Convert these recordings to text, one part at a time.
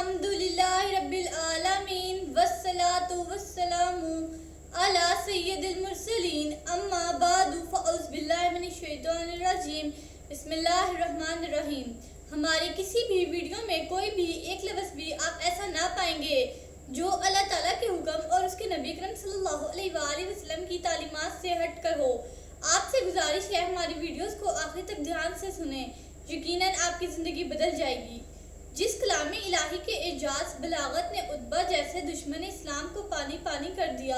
الحمدللہ رب العالمین والصلاة والسلام علی سید المرسلین اما بعد فاعوذ باللہ من الشیطان الرجیم بسم اللہ الرحمن الرحیم۔ ہماری کسی بھی ویڈیو میں کوئی بھی ایک لفظ بھی آپ ایسا نہ پائیں گے جو اللہ تعالیٰ کے حکم اور اس کے نبی کریم صلی اللہ علیہ وآلہ وسلم کی تعلیمات سے ہٹ کر ہو۔ آپ سے گزارش ہے ہماری ویڈیوز کو آخر تک دھیان سے سنیں، یقیناً آپ کی زندگی بدل جائے گی۔ جس کلام الہی کے اعجاز بلاغت نے عتبہ جیسے دشمن اسلام کو پانی پانی کر دیا،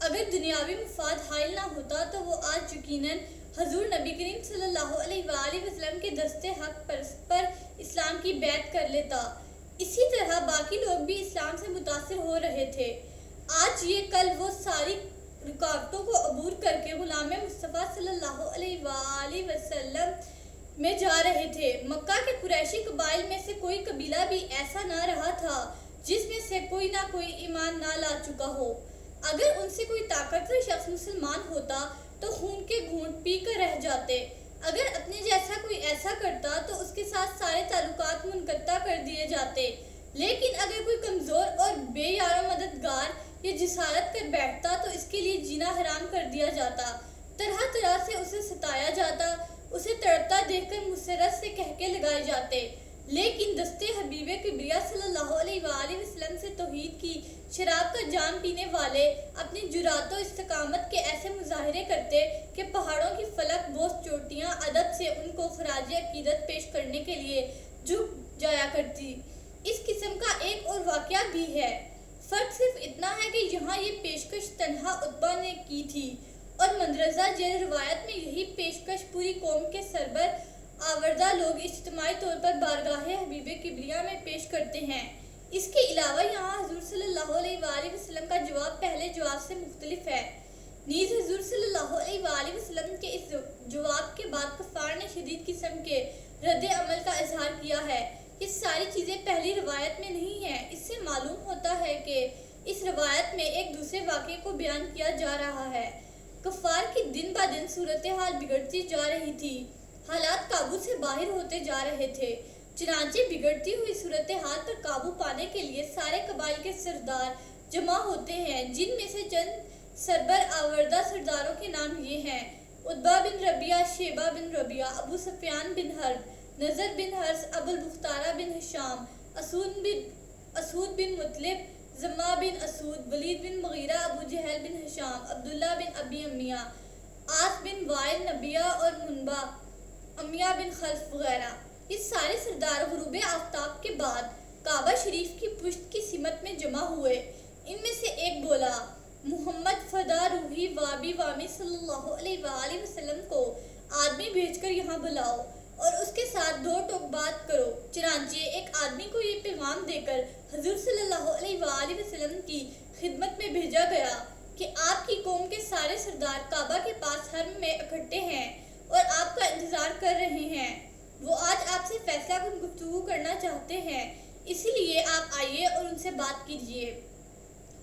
اگر دنیاوی مفاد حائل نہ ہوتا تو وہ آج یقیناً حضور نبی کریم صلی اللہ علیہ وآلہ وسلم کے دستے حق پر اسلام کی بیعت کر لیتا۔ اسی طرح باقی لوگ بھی اسلام سے متاثر ہو رہے تھے۔ آج یہ کل وہ ساری رکاوٹوں کو عبور کر کے غلام مصطفیٰ صلی اللہ علیہ وآلہ وسلم میں جا رہے تھے۔ مکہ کے قریشی قبائل میں سے کوئی قبیلہ بھی ایسا نہ رہا تھا جس میں سے کوئی نہ کوئی ایمان نہ لا چکا ہو۔ اگر ان سے کوئی طاقتور شخص مسلمان ہوتا تو خون کے گھونٹ پی کر رہ جاتے، اگر اپنے جیسا کوئی ایسا کرتا تو اس کے ساتھ سارے تعلقات منقطع کر دیے جاتے، لیکن اگر کوئی کمزور اور بے یار و مددگار یا جسارت کر بیٹھتا تو اس کے لیے جینا حرام کر دیا جاتا، طرح طرح سے اسے ستایا جاتا، اسے تڑپتا دیکھ کر مسرت سے کہکے لگائے جاتے۔ لیکن دستے حبیب کبریا صلی اللہ علیہ وآلہ وسلم سے توحید کی شراب کا جام پینے والے اپنی جرات و استقامت کے ایسے مظاہرے کرتے کہ پہاڑوں کی فلک بوس چوٹیاں ادب سے ان کو خراج عقیدت پیش کرنے کے لیے جھک جایا کرتی۔ اس قسم کا ایک اور واقعہ بھی ہے، فرق صرف اتنا ہے کہ یہاں یہ پیشکش تنہا عتبہ نے کی تھی اور مندرجہ ذیل روایت میں یہی پیشکش پوری قوم کے سربر آوردہ لوگ اجتماعی طور پر بارگاہ حبیب کبریا میں پیش کرتے ہیں۔ اس کے علاوہ یہاں حضور صلی اللہ علیہ وآلہ وسلم کا جواب پہلے جواب سے مختلف ہے۔ نیز حضور صلی اللہ علیہ وآلہ وسلم کے اس جواب کے بعد کفار نے شدید قسم کے رد عمل کا اظہار کیا ہے۔ یہ ساری چیزیں پہلی روایت میں نہیں ہیں۔ اس سے معلوم ہوتا ہے کہ اس روایت میں ایک دوسرے واقعے کو بیان کیا جا رہا ہے۔ کفار کی دن با دن صورتحال بگڑتی جا رہی تھی، حالات قابو سے باہر ہوتے جا رہے تھے۔ چنانچہ بگڑتی ہوئی صورتحال پر قابو پانے کے لیے سارے قبائل کے سردار جمع ہوتے ہیں، جن میں سے چند سربر آوردہ سرداروں کے نام یہ ہیں: عتبہ بن ربیعہ، شیبہ بن ربیعہ، ابو سفیان بن حرب، نضر بن حرث، ابو البختارہ بن ہشام، اسود بن مطلب، زمہ بن اسود، ولید بن مغیرہ، ابو جہل بن ہشام، عبداللہ بن ابی امیہ، عاص بن وائل، نبیہ اور منبع، امیہ بن خلف وغیرہ۔ یہ سارے سردار غروب آفتاب کے بعد کعبہ شریف کی پشت کی سمت میں جمع ہوئے۔ ان میں سے ایک بولا: محمد فدا روحی وابی وامی صلی اللہ علیہ وآلہ وسلم کو آدمی بھیج کر یہاں بلاؤ اور اس کے ساتھ دو ٹوک بات کرو۔ چنانچہ ایک آدمی کو یہ پیغام دے کر حضور صلی اللہ علیہ وآلہ وسلم کی خدمت میں بھیجا گیا کہ آپ کی قوم کے سارے سردار کعبہ کے پاس حرم میں اکٹھے ہیں اور آپ کا انتظار کر رہے ہیں۔ وہ آج آپ سے فیصلہ کن گفتگو کرنا چاہتے ہیں، اسی لیے آپ آئیے اور ان سے بات کیجیے۔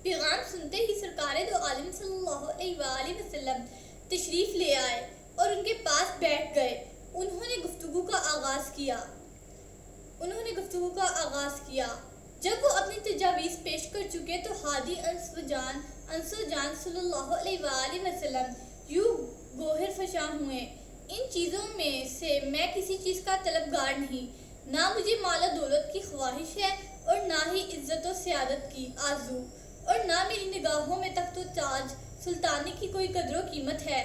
پیغام سنتے ہی سرکار دو عالم صلی اللہ علیہ وآلہ وسلم تشریف لے آئے اور ان کے پاس بیٹھ گئے۔ انہوں نے گفتگو کا آغاز کیا۔ جب وہ اپنی تجاویز پیش کر چکے تو ہادی انس و جان صلی اللہ علیہ وآلہ وسلم یوں گوہر فشاں ہوئے: ان چیزوں میں سے میں کسی چیز کا طلبگار نہیں، نہ مجھے مال و دولت کی خواہش ہے اور نہ ہی عزت و سیادت کی آرزو، اور نہ میری نگاہوں میں تخت و تاج سلطانی کی کوئی قدر و قیمت ہے،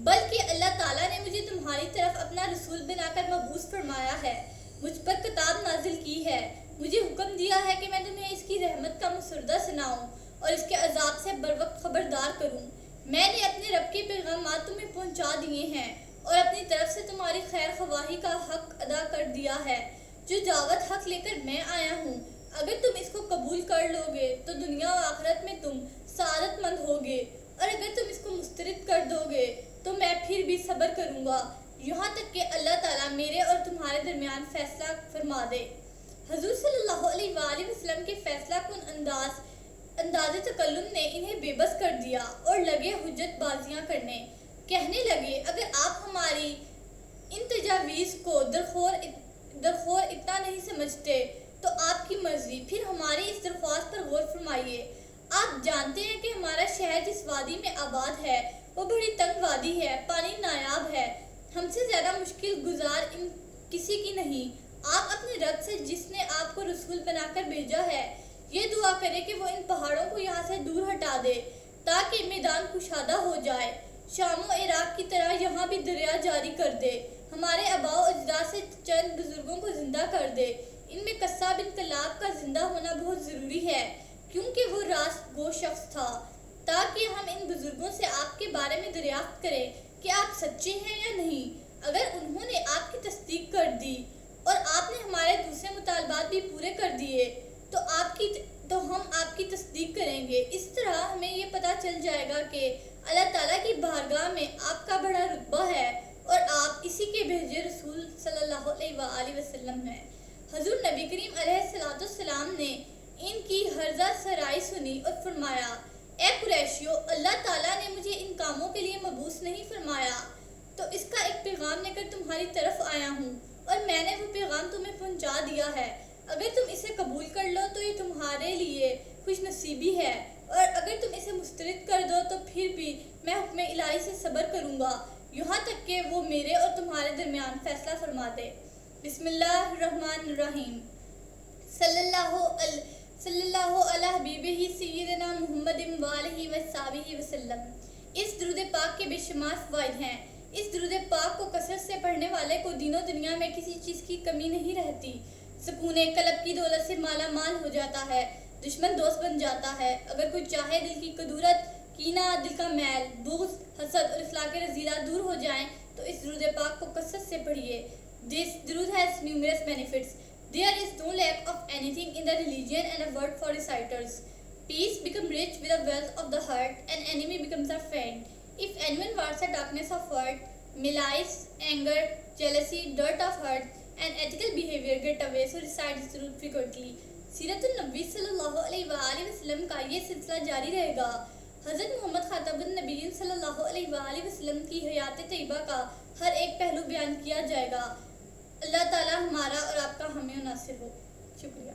بلکہ اللہ تعالیٰ نے مجھے تمہاری طرف اپنا رسول بنا کر مبعوث فرمایا ہے، مجھ پر کتاب نازل کی ہے، مجھے حکم دیا ہے کہ میں تمہیں اس کی رحمت کا مسردہ سناؤں اور اس کے عذاب سے بروقت خبردار کروں۔ میں نے اپنے رب کے پیغامات تمہیں پہنچا دیے ہیں اور اپنی طرف سے تمہاری خیر خواہی کا حق ادا کر دیا ہے۔ جو دعوت حق لے کر میں آیا ہوں، اگر تم اس کو قبول کر لو گے تو دنیا و آخرت میں تم سعادت مند ہوگے، اور اگر تم اس کو مسترد کر دو گے تو میں پھر بھی صبر کروں گا، یہاں تک کہ اللہ تعالیٰ میرے اور تمہارے درمیان فیصلہ فرما دے۔ حضور صلی اللہ علیہ وآلہ وسلم کے فیصلہ کن انداز تکلم نے انہیں بے بس کر دیا اور لگے حجت بازیاں کرنے۔ کہنے لگے: اگر آپ ہماری ان تجاویز کو درخور اتنا نہیں سمجھتے تو آپ کی مرضی۔ پھر ہماری اس درخواست پر غور فرمائیے۔ آپ جانتے ہیں کہ ہمارا شہر جس وادی میں آباد ہے وہ بڑی تنگ وادی ہے، پانی نایاب ہے، ہم سے زیادہ مشکل گزار ان کسی کی نہیں۔ آپ اپنے رب سے جس نے آپ کو رسول بنا کر بھیجا ہے یہ دعا کرے کہ وہ ان پہاڑوں کو یہاں سے دور ہٹا دے تاکہ میدان کشادہ ہو جائے، شام و عراق کی طرح یہاں بھی دریا جاری کر دے، ہمارے آباء و اجداد سے چند بزرگوں کو زندہ کر دے۔ ان میں قصہ بن کلاب کا زندہ ہونا بہت ضروری ہے کیونکہ وہ راست گو شخص تھا، تاکہ ہم ان بزرگوں سے آپ کے بارے میں دریافت کریں کہ آپ سچے ہیں یا نہیں۔ اگر انہوں نے آپ کی تصدیق کر دی اور آپ نے ہمارے دوسرے مطالبات بھی پورے کر دیے تو ہم آپ کی تصدیق کریں گے۔ اس طرح ہمیں یہ پتہ چل جائے گا کہ اللہ تعالیٰ کی بارگاہ میں آپ کا بڑا رتبہ ہے اور آپ اسی کے بھیجے رسول صلی اللہ علیہ وآلہ وسلم ہیں۔ حضور نبی کریم علیہ السلام نے ان کی ہرزہ سرائی سنی اور فرمایا، اے قریشیو، اللہ تعالیٰ نے مجھے ان کاموں کے لیے مبعوث نہیں فرمایا، تو اس کا ایک پیغام لے کر تمہاری طرف آیا ہوں اور میں نے وہ پیغام تمہیں پہنچا دیا ہے۔ اگر تم اسے قبول کر لو تو یہ تمہارے لیے خوش نصیبی ہے، اور اگر تم اسے مسترد کر دو تو پھر بھی میں حکم الہی سے صبر کروں گا یہاں تک کہ وہ میرے اور تمہارے درمیان فیصلہ فرما دے۔ بسم اللہ الرحمن الرحیم۔ صلی اللہ علی حبیبہ سیدنا محمد وآلہ وصحبہ وسلم۔ اس درود پاک کے بے شمار فوائد ہیں۔ اس درود پاک کو کثرت سے پڑھنے والے کو دین و دنیا میں کسی چیز کی کمی نہیں رہتی، سکون قلب کی دولت سے مالا مال ہو جاتا ہے، دشمن دوست بن جاتا ہے۔ اگر کوئی چاہے دل کی کدورت، کینہ، دل کا میل، بغض، حسد اور اخلاق رذیلہ دور ہو جائیں تو اس درود پاک کو کثرت سے پڑھیے۔ This درود has numerous benefits. There is no lack of anything in the religion and a word for reciters. Peace becomes rich with the wealth of the heart, and enemy becomes a friend. If anyone wants the darkness of heart, malice, anger, jealousy, dirt of heart, and ethical behavior get away, so recite this درود frequently. سیرت النبی صلی اللہ علیہ وآلہ وسلم کا یہ سلسلہ جاری رہے گا۔ حضرت محمد خاتم النبیین صلی اللہ علیہ وآلہ وسلم کی حیات طیبہ کا ہر ایک پہلو بیان کیا جائے گا۔ اللہ تعالی ہمارا اور آپ کا حامی و ناصر ہو۔ شکریہ۔